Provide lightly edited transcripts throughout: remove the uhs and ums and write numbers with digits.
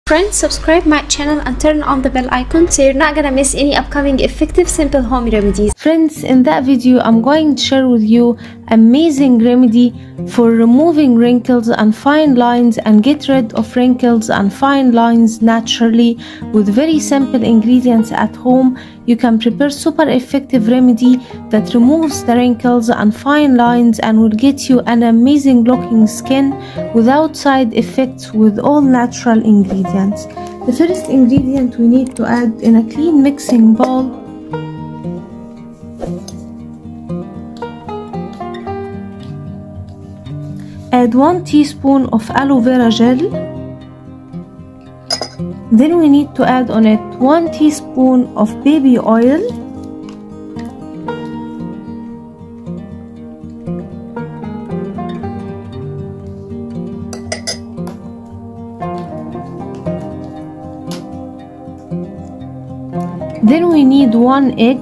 Friends, subscribe my channel and turn on the bell icon so you're not gonna miss any upcoming effective simple home remedies. Friends, in that video I'm going to share with you amazing remedy for removing wrinkles and fine lines and get rid of wrinkles and fine lines naturally with very simple ingredients at home. You can prepare super effective remedy that removes the wrinkles and fine lines and will get you an amazing looking skin without side effects with all natural ingredients. The first ingredient we need to add in a clean mixing bowl add 1 teaspoon of aloe vera gel. Then we need to add on it 1 teaspoon of baby oil, then we need 1 egg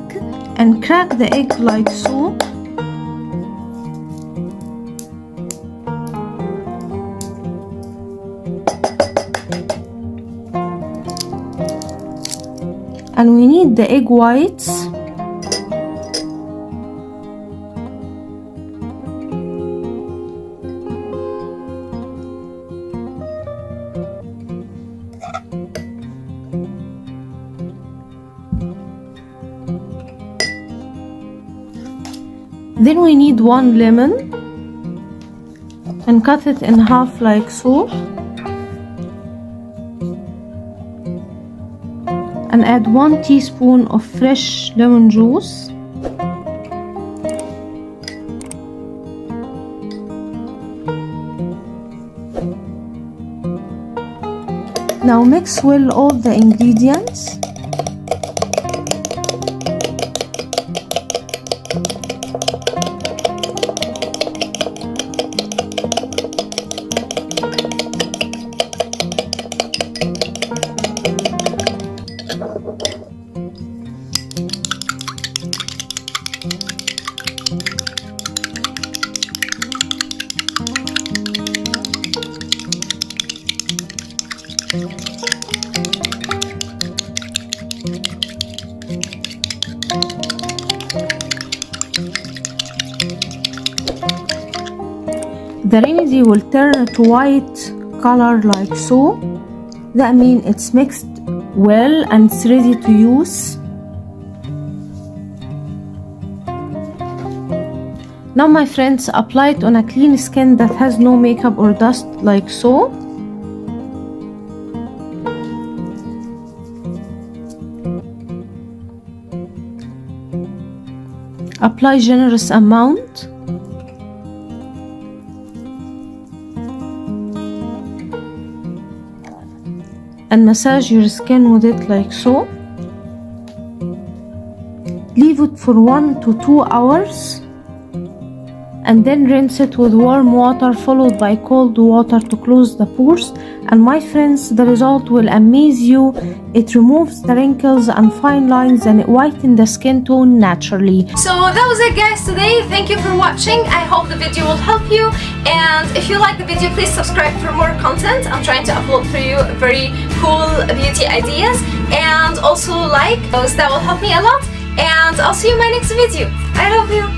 and crack the egg like so. And we need the egg whites, then we need 1 lemon and cut it in half like so, and add 1 teaspoon of fresh lemon juice. Now mix well all the ingredients. The remedy will turn to white color like so. That means it's mixed well and it's ready to use. Now my friends, apply it on a clean skin that has no makeup or dust like so. Apply generous amount. And massage your skin with it like so. Leave it for 1 to 2 hours and then rinse it with warm water followed by cold water to close the pores. And my friends, the result will amaze you. It removes the wrinkles and fine lines and it whitens the skin tone naturally. So that was it guys today. Thank you for watching. I hope the video will help you, and if you like the video, please subscribe for more content. I'm trying to upload for you very cool beauty ideas, and also like those. That will help me a lot, and I'll see you in my next video. I love you.